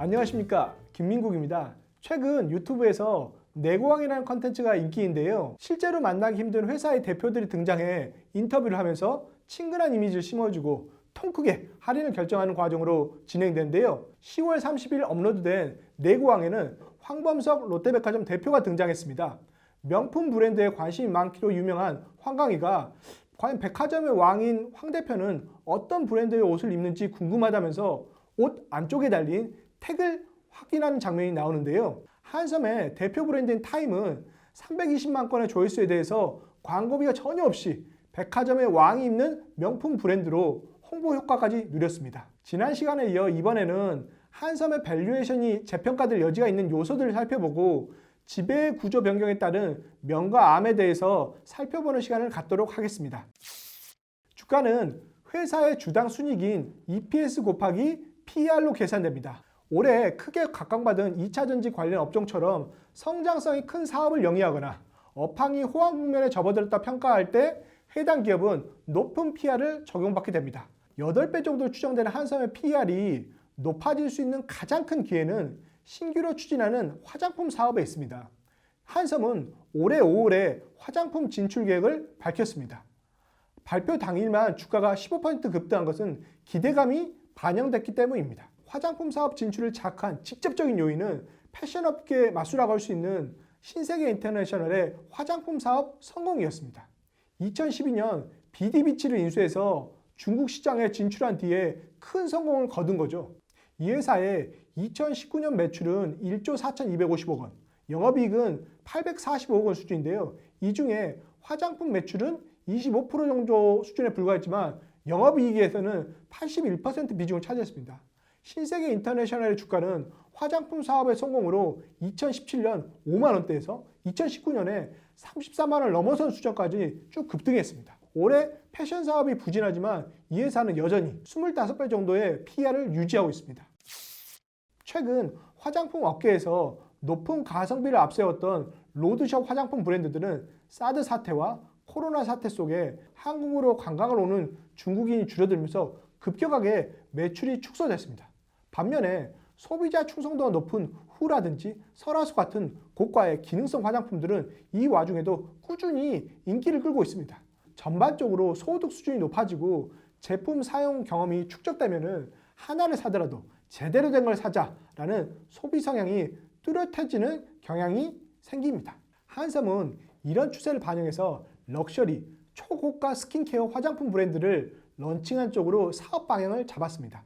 안녕하십니까, 김민국입니다. 최근 유튜브에서 내고왕이라는 컨텐츠가 인기인데요. 실제로 만나기 힘든 회사의 대표들이 등장해 인터뷰를 하면서 친근한 이미지를 심어주고 통 크게 할인을 결정하는 과정으로 진행되는데요. 10월 30일 업로드된 내고왕에는 황범석 롯데백화점 대표가 등장했습니다. 명품 브랜드에 관심이 많기로 유명한 황광희가 과연 백화점의 왕인 황 대표는 어떤 브랜드의 옷을 입는지 궁금하다면서 옷 안쪽에 달린 택을 확인하는 장면이 나오는데요. 한섬의 대표 브랜드인 타임은 320만 건의 조회수에 대해서 광고비가 전혀 없이 백화점의 왕이 입는 명품 브랜드로 홍보 효과까지 누렸습니다. 지난 시간에 이어 이번에는 한섬의 밸류에이션이 재평가될 여지가 있는 요소들을 살펴보고 지배 구조 변경에 따른 명과 암에 대해서 살펴보는 시간을 갖도록 하겠습니다. 주가는 회사의 주당 순이익인 EPS 곱하기 PER로 계산됩니다. 올해 크게 각광받은 2차전지 관련 업종처럼 성장성이 큰 사업을 영위하거나 업황이 호황 국면에 접어들었다 평가할 때 해당 기업은 높은 PER을 적용받게 됩니다. 8배 정도 추정되는 한섬의 PER이 높아질 수 있는 가장 큰 기회는 신규로 추진하는 화장품 사업에 있습니다. 한섬은 올해 5월에 화장품 진출 계획을 밝혔습니다. 발표 당일만 주가가 15% 급등한 것은 기대감이 반영됐기 때문입니다. 화장품 사업 진출을 자극한 직접적인 요인은 패션업계의 마수라고 할 수 있는 신세계 인터내셔널의 화장품 사업 성공이었습니다. 2012년 BD비치를 인수해서 중국 시장에 진출한 뒤에 큰 성공을 거둔 거죠. 이 회사의 2019년 매출은 1조 4,250억 원, 영업이익은 845억 원 수준인데요. 이 중에 화장품 매출은 25% 정도 수준에 불과했지만 영업이익에서는 81% 비중을 차지했습니다. 신세계 인터내셔널의 주가는 화장품 사업의 성공으로 2017년 5만 원대에서 2019년에 34만 원을 넘어선 수준까지 쭉 급등했습니다. 올해 패션 사업이 부진하지만 이 회사는 여전히 25배 정도의 PER을 유지하고 있습니다. 최근 화장품 업계에서 높은 가성비를 앞세웠던 로드숍 화장품 브랜드들은 사드 사태와 코로나 사태 속에 한국으로 관광을 오는 중국인이 줄어들면서 급격하게 매출이 축소됐습니다. 반면에 소비자 충성도가 높은 후라든지 설화수 같은 고가의 기능성 화장품들은 이 와중에도 꾸준히 인기를 끌고 있습니다. 전반적으로 소득 수준이 높아지고 제품 사용 경험이 축적되면 하나를 사더라도 제대로 된 걸 사자라는 소비 성향이 뚜렷해지는 경향이 생깁니다. 한섬은 이런 추세를 반영해서 럭셔리, 초고가 스킨케어 화장품 브랜드를 런칭한 쪽으로 사업 방향을 잡았습니다.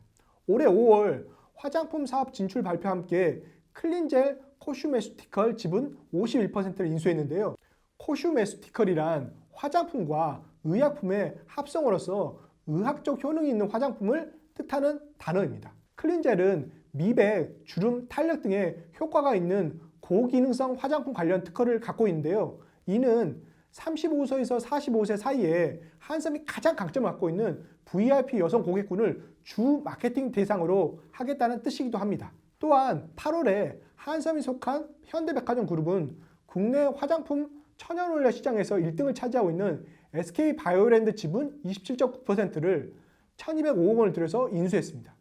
올해 5월 화장품 사업 진출 발표와 함께 클린젤 코슈메스티컬 지분 51%를 인수했는데요. 코슈메스티컬이란 화장품과 의약품의 합성어로서 의학적 효능이 있는 화장품을 뜻하는 단어입니다. 클린젤은 미백, 주름, 탄력 등의 효과가 있는 고기능성 화장품 관련 특허를 갖고 있는데요. 이는 35세에서 45세 사이에 한섬이 가장 강점을 갖고 있는 VIP 여성 고객군을 주 마케팅 대상으로 하겠다는 뜻이기도 합니다. 또한 8월에 한섬이 속한 현대백화점 그룹은 국내 화장품 천연올려 시장에서 1등을 차지하고 있는 SK바이오랜드 지분 27.9%를 1,205억 원을 들여서 인수했습니다.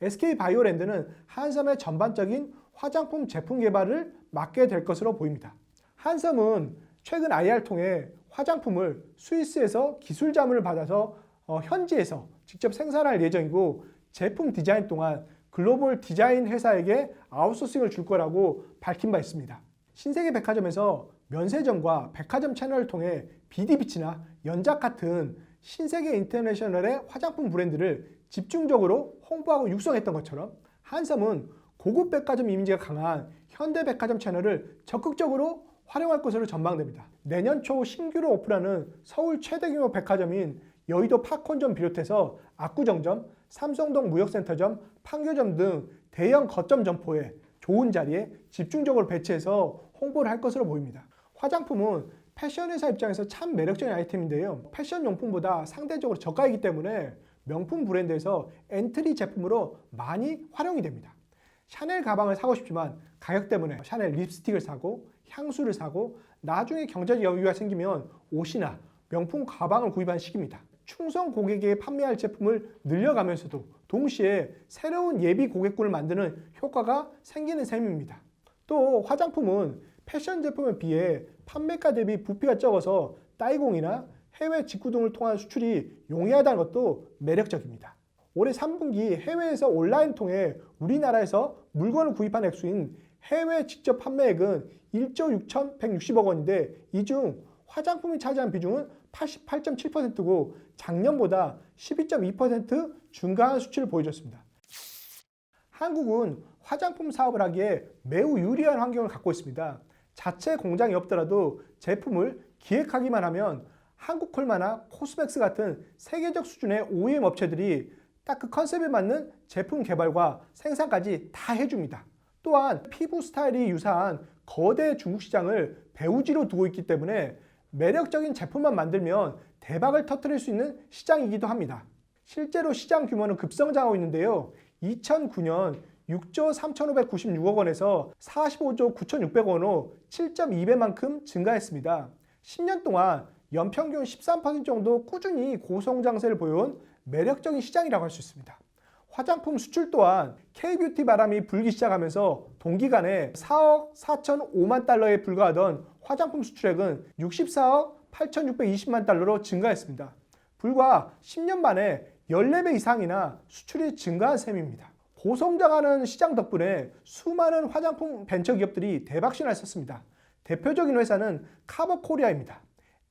SK바이오랜드는 한섬의 전반적인 화장품 제품 개발을 맡게 될 것으로 보입니다. 한섬은 최근 IR 통해 화장품을 스위스에서 기술 자문을 받아서 현지에서 직접 생산할 예정이고 제품 디자인 동안 글로벌 디자인 회사에게 아웃소싱을 줄 거라고 밝힌 바 있습니다. 신세계 백화점에서 면세점과 백화점 채널을 통해 BD비치나 연작 같은 신세계 인터내셔널의 화장품 브랜드를 집중적으로 홍보하고 육성했던 것처럼 한섬은 고급 백화점 이미지가 강한 현대백화점 채널을 적극적으로 활용할 것으로 전망됩니다. 내년 초 신규로 오픈하는 서울 최대 규모 백화점인 여의도 파콘점 비롯해서 압구정점, 삼성동 무역센터점, 판교점 등 대형 거점 점포에 좋은 자리에 집중적으로 배치해서 홍보를 할 것으로 보입니다. 화장품은 패션 회사 입장에서 참 매력적인 아이템인데요. 패션 용품보다 상대적으로 저가이기 때문에 명품 브랜드에서 엔트리 제품으로 많이 활용이 됩니다. 샤넬 가방을 사고 싶지만 가격 때문에 샤넬 립스틱을 사고 향수를 사고 나중에 경제적 여유가 생기면 옷이나 명품 가방을 구입하는 시기입니다. 충성 고객에게 판매할 제품을 늘려가면서도 동시에 새로운 예비 고객군을 만드는 효과가 생기는 셈입니다. 또 화장품은 패션 제품에 비해 판매가 대비 부피가 적어서 따이공이나 해외 직구 등을 통한 수출이 용이하다는 것도 매력적입니다. 올해 3분기 해외에서 온라인 통해 우리나라에서 물건을 구입한 액수인 해외 직접 판매액은 1조 6,160억 원인데 이 중 화장품이 차지한 비중은 88.7%고 작년보다 12.2% 증가한 수치를 보여줬습니다. 한국은 화장품 사업을 하기에 매우 유리한 환경을 갖고 있습니다. 자체 공장이 없더라도 제품을 기획하기만 하면 한국콜마나 코스맥스 같은 세계적 수준의 OEM 업체들이 딱 그 컨셉에 맞는 제품 개발과 생산까지 다 해줍니다. 또한 피부 스타일이 유사한 거대 중국 시장을 배후지로 두고 있기 때문에 매력적인 제품만 만들면 대박을 터뜨릴 수 있는 시장이기도 합니다. 실제로 시장 규모는 급성장하고 있는데요. 2009년 6조 3,596억 원에서 45조 9,600억 원으로 7.2배만큼 증가했습니다. 10년 동안 연평균 13% 정도 꾸준히 고성장세를 보여온 매력적인 시장이라고 할 수 있습니다. 화장품 수출 또한 K-뷰티 바람이 불기 시작하면서 동기간에 4억 4,005만 달러에 불과하던 화장품 수출액은 64억 8,620만 달러로 증가했습니다. 불과 10년 만에 14배 이상이나 수출이 증가한 셈입니다. 고성장하는 시장 덕분에 수많은 화장품 벤처기업들이 대박신을 썼습니다. 대표적인 회사는 카버코리아입니다.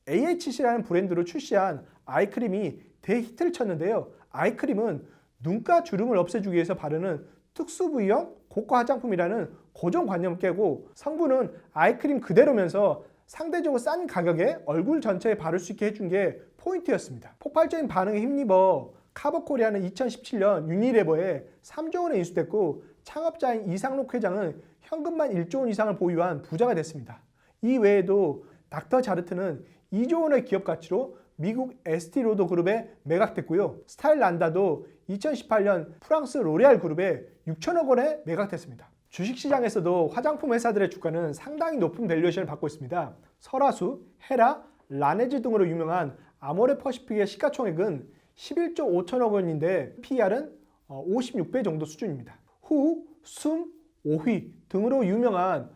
AHC라는 브랜드로 출시한 아이크림이 대히트를 쳤는데요. 아이크림은 눈가 주름을 없애주기 위해서 바르는 특수 부위형 고가 화장품이라는 고정관념을 깨고 성분은 아이크림 그대로면서 상대적으로 싼 가격에 얼굴 전체에 바를 수 있게 해준 게 포인트였습니다. 폭발적인 반응에 힘입어 카버코리아는 2017년 유니레버에 3조 원에 인수됐고 창업자인 이상록 회장은 현금만 1조 원 이상을 보유한 부자가 됐습니다. 이 외에도 닥터자르트는 2조 원의 기업 가치로 미국 에스티로더 그룹에 매각됐고요. 스타일란다도 2018년 프랑스 로레알 그룹에 6천억 원에 매각됐습니다. 주식시장에서도 화장품 회사들의 주가는 상당히 높은 밸류에이션을 받고 있습니다. 설화수, 헤라, 라네즈 등으로 유명한 아모레 퍼시픽의 시가총액은 11조 5천억 원인데 PER은 56배 정도 수준입니다. 후, 숨, 오휘 등으로 유명한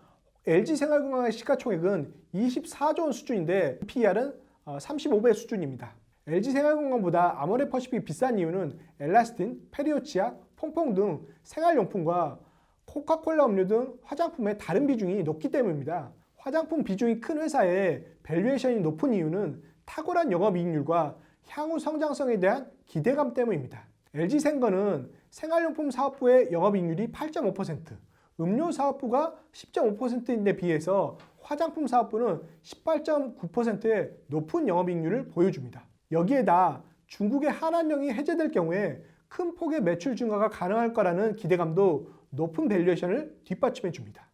LG생활건강의 시가총액은 24조 원 수준인데 PER은 35배 수준입니다. LG생활건강보다 아모레 퍼시픽이 비싼 이유는 엘라스틴, 페리오치아, 퐁퐁 등 생활용품과 코카콜라 음료 등 화장품의 다른 비중이 높기 때문입니다. 화장품 비중이 큰 회사의 밸류에이션이 높은 이유는 탁월한 영업이익률과 향후 성장성에 대한 기대감 때문입니다. LG생건은 생활용품 사업부의 영업이익률이 8.5%, 음료 사업부가 10.5%인데 비해서 화장품 사업부는 18.9%의 높은 영업이익률을 보여줍니다. 여기에다 중국의 한한령이 해제될 경우에 큰 폭의 매출 증가가 가능할 거라는 기대감도 높은 밸류에이션을 뒷받침해 줍니다.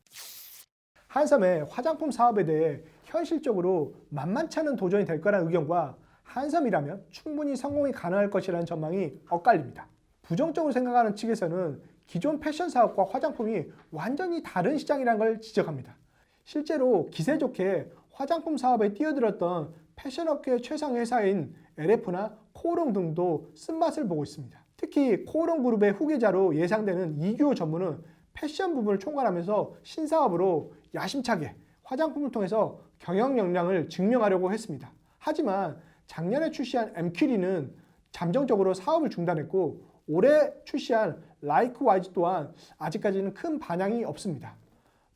한섬의 화장품 사업에 대해 현실적으로 만만치 않은 도전이 될 거라는 의견과 한섬이라면 충분히 성공이 가능할 것이라는 전망이 엇갈립니다. 부정적으로 생각하는 측에서는 기존 패션 사업과 화장품이 완전히 다른 시장이라는 걸 지적합니다. 실제로 기세 좋게 화장품 사업에 뛰어들었던 패션업계의 최상 회사인 LF나 코오롱 등도 쓴맛을 보고 있습니다. 특히 코오롱 그룹의 후계자로 예상되는 이규호 전무는 패션 부분을 총괄하면서 신사업으로 야심차게 화장품을 통해서 경영 역량을 증명하려고 했습니다. 하지만 작년에 출시한 엠퀴리는 잠정적으로 사업을 중단했고 올해 출시한 라이크와이즈 또한 아직까지는 큰 반향이 없습니다.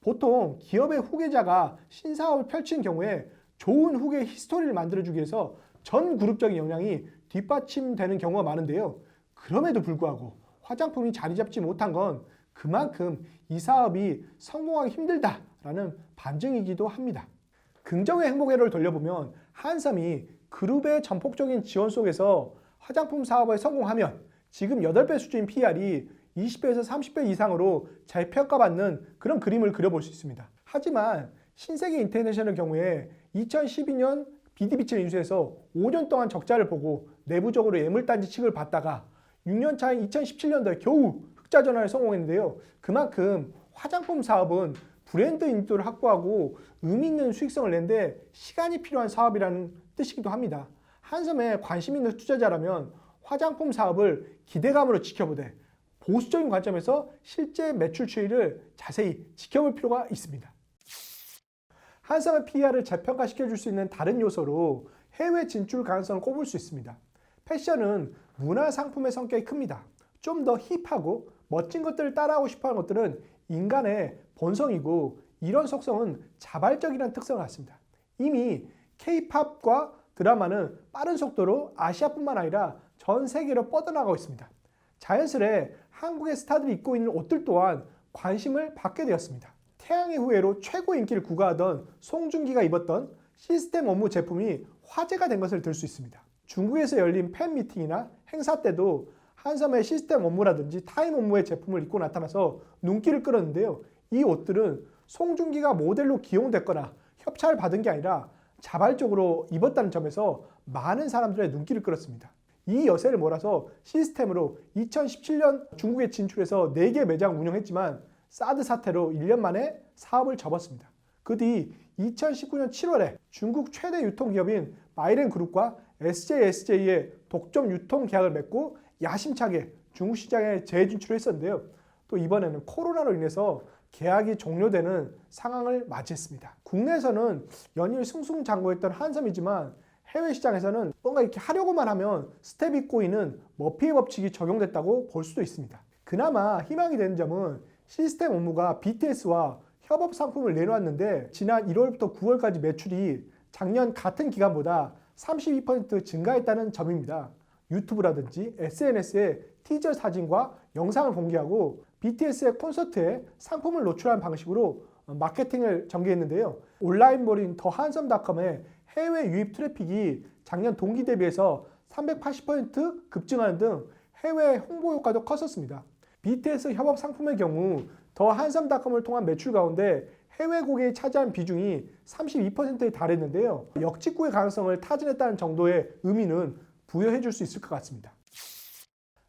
보통 기업의 후계자가 신사업을 펼친 경우에 좋은 후계 히스토리를 만들어주기 위해서 전 그룹적인 역량이 뒷받침되는 경우가 많은데요. 그럼에도 불구하고 화장품이 자리 잡지 못한 건 그만큼 이 사업이 성공하기 힘들다라는 반증이기도 합니다. 긍정의 행복회로를 돌려보면 한섬이 그룹의 전폭적인 지원 속에서 화장품 사업에 성공하면 지금 8배 수준인 PER이 20배에서 30배 이상으로 재평가받는 그런 그림을 그려볼 수 있습니다. 하지만 신세계 인터내셔널 경우에 2012년 비디비치를 인수해서 5년 동안 적자를 보고 내부적으로 예물단지 취급을 받다가 6년 차인 2017년도에 겨우 흑자 전환에 성공했는데요. 그만큼 화장품 사업은 브랜드 인지도를 확보하고 의미 있는 수익성을 내는데 시간이 필요한 사업이라는 뜻이기도 합니다. 한섬에 관심 있는 투자자라면 화장품 사업을 기대감으로 지켜보되 보수적인 관점에서 실제 매출 추이를 자세히 지켜볼 필요가 있습니다. 한섬의 PER을 재평가시켜 줄 수 있는 다른 요소로 해외 진출 가능성을 꼽을 수 있습니다. 패션은 문화 상품의 성격이 큽니다. 좀 더 힙하고 멋진 것들을 따라하고 싶어하는 것들은 인간의 본성이고 이런 속성은 자발적이라는 특성을 갖습니다. 이미 K-팝과 드라마는 빠른 속도로 아시아뿐만 아니라 전 세계로 뻗어나가고 있습니다. 자연스레 한국의 스타들이 입고 있는 옷들 또한 관심을 받게 되었습니다. 태양의 후예로 최고 인기를 구가하던 송중기가 입었던 시스템 업무 제품이 화제가 된 것을 들 수 있습니다. 중국에서 열린 팬미팅이나 행사 때도 한섬의 시스템 업무라든지 타임 업무의 제품을 입고 나타나서 눈길을 끌었는데요. 이 옷들은 송중기가 모델로 기용됐거나 협찬을 받은 게 아니라 자발적으로 입었다는 점에서 많은 사람들의 눈길을 끌었습니다. 이 여세를 몰아서 시스템으로 2017년 중국에 진출해서 4개 매장 운영했지만 사드 사태로 1년 만에 사업을 접었습니다. 그 뒤 2019년 7월에 중국 최대 유통기업인 마이랜그룹과 SJSJ의 독점 유통 계약을 맺고 야심차게 중국 시장에 재진출을 했었는데요. 또 이번에는 코로나로 인해서 계약이 종료되는 상황을 맞이했습니다. 국내에서는 연일 승승장구했던 한섬이지만 해외 시장에서는 뭔가 이렇게 하려고만 하면 스텝이 꼬이는 머피의 법칙이 적용됐다고 볼 수도 있습니다. 그나마 희망이 되는 점은 시스템 업무가 BTS와 협업 상품을 내놓았는데 지난 1월부터 9월까지 매출이 작년 같은 기간보다 32% 증가했다는 점입니다. 유튜브라든지 SNS에 티저 사진과 영상을 공개하고 BTS의 콘서트에 상품을 노출하는 방식으로 마케팅을 전개했는데요. 온라인몰인 더한섬닷컴의 해외 유입 트래픽이 작년 동기 대비해서 380% 급증하는 등 해외 홍보 효과도 컸었습니다. BTS 협업 상품의 경우 더한섬닷컴을 통한 매출 가운데 해외 고객이 차지한 비중이 32%에 달했는데요. 역직구의 가능성을 타진했다는 정도의 의미는 부여해 줄 수 있을 것 같습니다.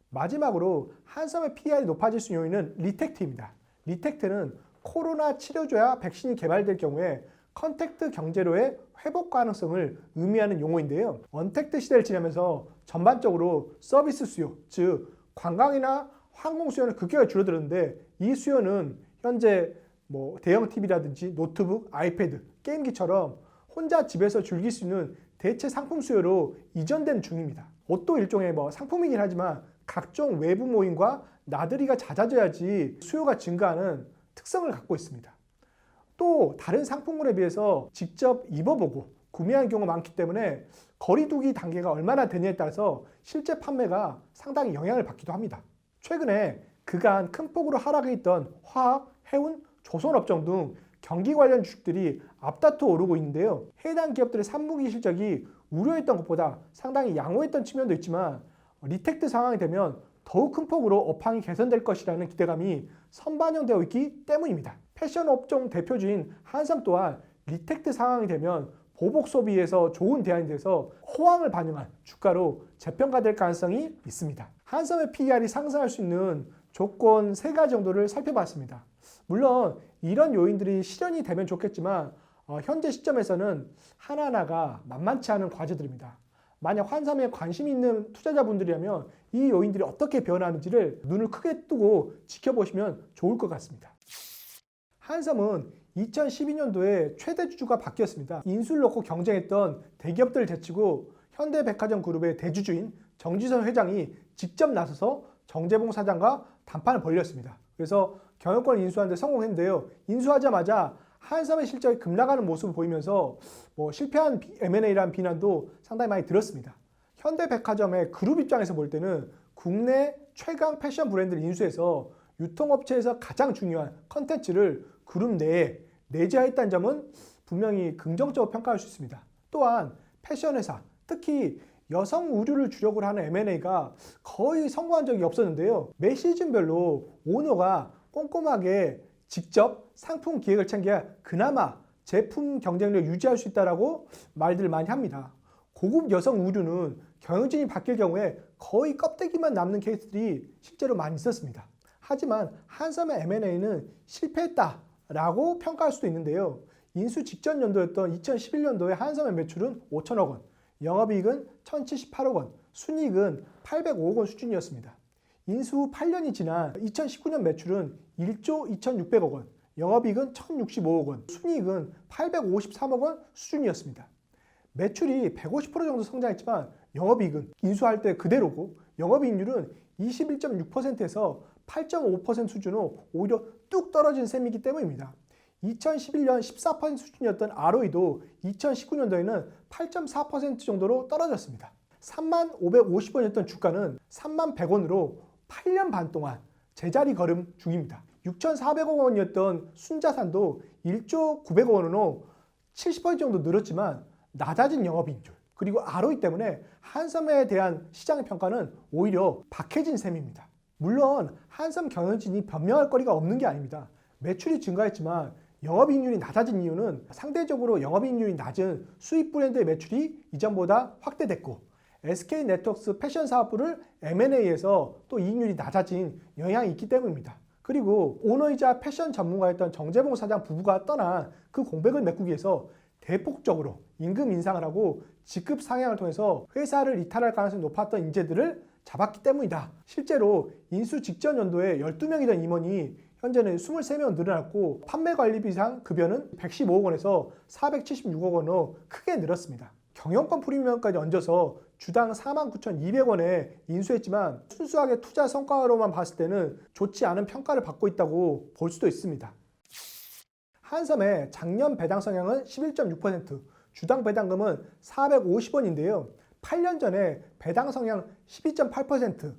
마지막으로 한섬의 PER이 높아질 수 있는 요인은 리텍트입니다. 리텍트는 코로나 치료제와 백신이 개발될 경우에 컨택트 경제로의 회복 가능성을 의미하는 용어인데요. 언택트 시대를 지나면서 전반적으로 서비스 수요, 즉 관광이나 항공 수요는 급격하게 줄어들었는데 이 수요는 현재 대형 TV라든지 노트북, 아이패드, 게임기처럼 혼자 집에서 즐길 수 있는 대체 상품 수요로 이전된 중입니다. 옷도 일종의 상품이긴 하지만 각종 외부 모임과 나들이가 잦아져야지 수요가 증가하는 특성을 갖고 있습니다. 또 다른 상품군에 비해서 직접 입어보고 구매한 경우가 많기 때문에 거리두기 단계가 얼마나 되냐에 따라서 실제 판매가 상당히 영향을 받기도 합니다. 최근에 그간 큰 폭으로 하락했던 화학, 해운, 조선업종 등 경기 관련 주식들이 앞다투어 오르고 있는데요. 해당 기업들의 3분기 실적이 우려했던 것보다 상당히 양호했던 측면도 있지만 리텍트 상황이 되면 더욱 큰 폭으로 업황이 개선될 것이라는 기대감이 선반영되어 있기 때문입니다. 패션 업종 대표주인 한섬 또한 리텍트 상황이 되면 보복 소비에서 좋은 대안이 돼서 호황을 반영한 주가로 재평가될 가능성이 있습니다. 한섬의 PER이 상승할 수 있는 조건 3가지 정도를 살펴봤습니다. 물론 이런 요인들이 실현이 되면 좋겠지만 현재 시점에서는 하나하나가 만만치 않은 과제들입니다. 만약 한섬에 관심이 있는 투자자분들이라면 이 요인들이 어떻게 변하는지를 눈을 크게 뜨고 지켜보시면 좋을 것 같습니다. 한섬은 2012년도에 최대 주주가 바뀌었습니다. 인수를 놓고 경쟁했던 대기업들을 제치고 현대백화점 그룹의 대주주인 정지선 회장이 직접 나서서 정재봉 사장과談판을 벌였습니다. 그래서 경영권을 인수하는 데 성공했는데요. 인수하자마자 한섬의 실적이 급락하는 모습을 보이면서 실패한 M&A라는 비난도 상당히 많이 들었습니다. 현대백화점의 그룹 입장에서 볼 때는 국내 최강 패션 브랜드를 인수해서 유통업체에서 가장 중요한 컨텐츠를 그룹 내에 내재했다는 점은 분명히 긍정적으로 평가할 수 있습니다. 또한 패션 회사, 특히 여성 의류를 주력으로 하는 M&A가 거의 성공한 적이 없었는데요. 매 시즌별로 오너가 꼼꼼하게 직접 상품 기획을 챙겨야 그나마 제품 경쟁력을 유지할 수 있다고 말들을 많이 합니다. 고급 여성 의류는 경영진이 바뀔 경우에 거의 껍데기만 남는 케이스들이 실제로 많이 있었습니다. 하지만 한섬의 M&A는 실패했다라고 평가할 수도 있는데요. 인수 직전 연도였던 2011년도에 한섬의 매출은 5천억 원, 영업이익은 1,078억 원, 순이익은 805억 원 수준이었습니다. 인수 후 8년이 지난 2019년 매출은 1조 2,600억 원, 영업이익은 1,065억 원, 순이익은 853억 원 수준이었습니다. 매출이 150% 정도 성장했지만 영업이익은 인수할 때 그대로고 영업이익률은 21.6%에서 8.5% 수준으로 오히려 뚝 떨어진 셈이기 때문입니다. 2011년 14% 수준이었던 ROE도 2019년도에는 8.4% 정도로 떨어졌습니다. 3550원이었던 주가는 3100원으로 8년 반 동안 제자리 걸음 중입니다. 6,400억 원이었던 순자산도 1조 900억 원으로 70% 정도 늘었지만 낮아진 영업이익률 그리고 ROE 때문에 한섬에 대한 시장의 평가는 오히려 박해진 셈입니다. 물론 한섬 경영진이 변명할 거리가 없는 게 아닙니다. 매출이 증가했지만 영업이익률이 낮아진 이유는 상대적으로 영업이익률이 낮은 수입 브랜드의 매출이 이전보다 확대됐고 SK네트워크스 패션 사업부를 M&A에서 또 이익률이 낮아진 영향이 있기 때문입니다. 그리고 오너이자 패션 전문가였던 정재봉 사장 부부가 떠난 그 공백을 메꾸기 위해서 대폭적으로 임금 인상을 하고 직급 상향을 통해서 회사를 이탈할 가능성이 높았던 인재들을 잡았기 때문이다. 실제로 인수 직전 연도에 12명이던 임원이 현재는 23명 늘어났고 판매관리비상 급여는 115억 원에서 476억 원으로 크게 늘었습니다. 경영권 프리미엄까지 얹어서 주당 49,200원에 인수했지만 순수하게 투자 성과로만 봤을 때는 좋지 않은 평가를 받고 있다고 볼 수도 있습니다. 한섬의 작년 배당 성향은 11.6%, 주당 배당금은 450원인데요. 8년 전에 배당 성향 12.8%,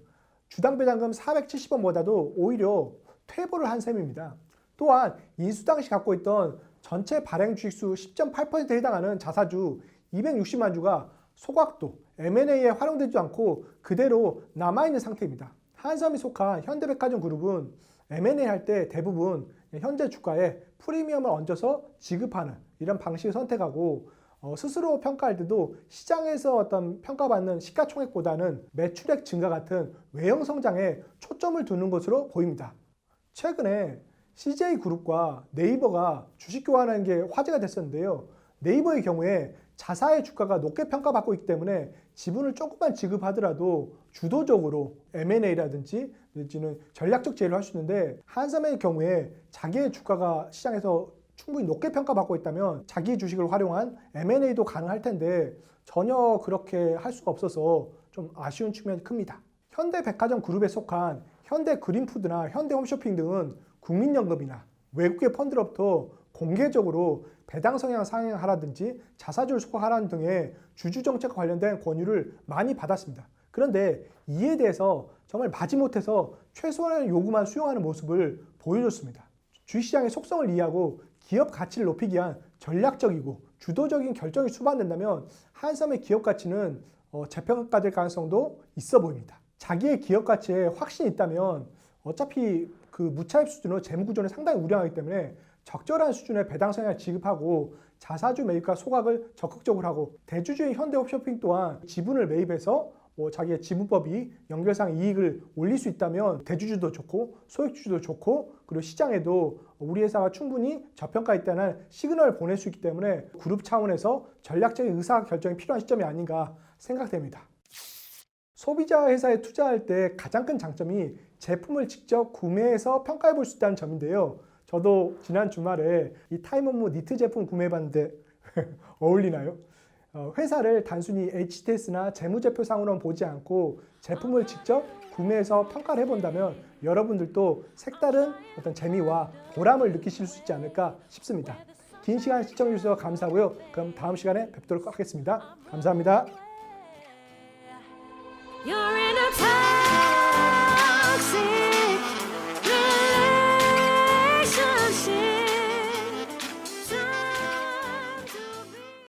주당 배당금 470원보다도 오히려 퇴보를 한 셈입니다. 또한 인수 당시 갖고 있던 전체 발행 주식수 10.8%에 해당하는 자사주 260만 주가 소각도 M&A에 활용되지 않고 그대로 남아있는 상태입니다. 한섬이 속한 현대백화점 그룹은 M&A 할 때 대부분 현재 주가에 프리미엄을 얹어서 지급하는 이런 방식을 선택하고 스스로 평가할 때도 시장에서 어떤 평가받는 시가총액보다는 매출액 증가 같은 외형 성장에 초점을 두는 것으로 보입니다. 최근에 CJ그룹과 네이버가 주식 교환하는 게 화제가 됐었는데요. 네이버의 경우에 자사의 주가가 높게 평가받고 있기 때문에 지분을 조금만 지급하더라도 주도적으로 M&A라든지 내지는 전략적 제휴를 할 수 있는데 한섬의 경우에 자기의 주가가 시장에서 충분히 높게 평가받고 있다면 자기 주식을 활용한 M&A도 가능할 텐데 전혀 그렇게 할 수가 없어서 좀 아쉬운 측면이 큽니다. 현대백화점 그룹에 속한 현대그린푸드나 현대홈쇼핑 등은 국민연금이나 외국계 펀드로부터 공개적으로 배당 성향 상향하라든지 자사주를 소각하라는 등의 주주정책과 관련된 권유를 많이 받았습니다. 그런데 이에 대해서 정말 마지못해서 최소한의 요구만 수용하는 모습을 보여줬습니다. 주식시장의 속성을 이해하고 기업 가치를 높이기 위한 전략적이고 주도적인 결정이 수반된다면 한섬의 기업 가치는 재평가될 가능성도 있어 보입니다. 자기의 기업 가치에 확신이 있다면 어차피 그 무차입 수준으로 재무구조는 상당히 우량하기 때문에 적절한 수준의 배당 성향을 지급하고 자사주 매입과 소각을 적극적으로 하고 대주주인 현대홈쇼핑 또한 지분을 매입해서 자기의 지분법이 연결상 이익을 올릴 수 있다면 대주주도 좋고 소액주주도 좋고 그리고 시장에도 우리 회사가 충분히 저평가했다는 시그널을 보낼 수 있기 때문에 그룹 차원에서 전략적인 의사결정이 필요한 시점이 아닌가 생각됩니다. 소비자 회사에 투자할 때 가장 큰 장점이 제품을 직접 구매해서 평가해 볼 수 있다는 점인데요. 저도 지난 주말에 이 타임온무 니트 제품 구매해봤는데 어울리나요? 회사를 단순히 HTS나 재무제표상으로만 보지 않고 제품을 직접 구매해서 평가를 해본다면 여러분들도 색다른 어떤 재미와 보람을 느끼실 수 있지 않을까 싶습니다. 긴 시간 시청해주셔서 감사하고요. 그럼 다음 시간에 뵙도록 하겠습니다. 감사합니다.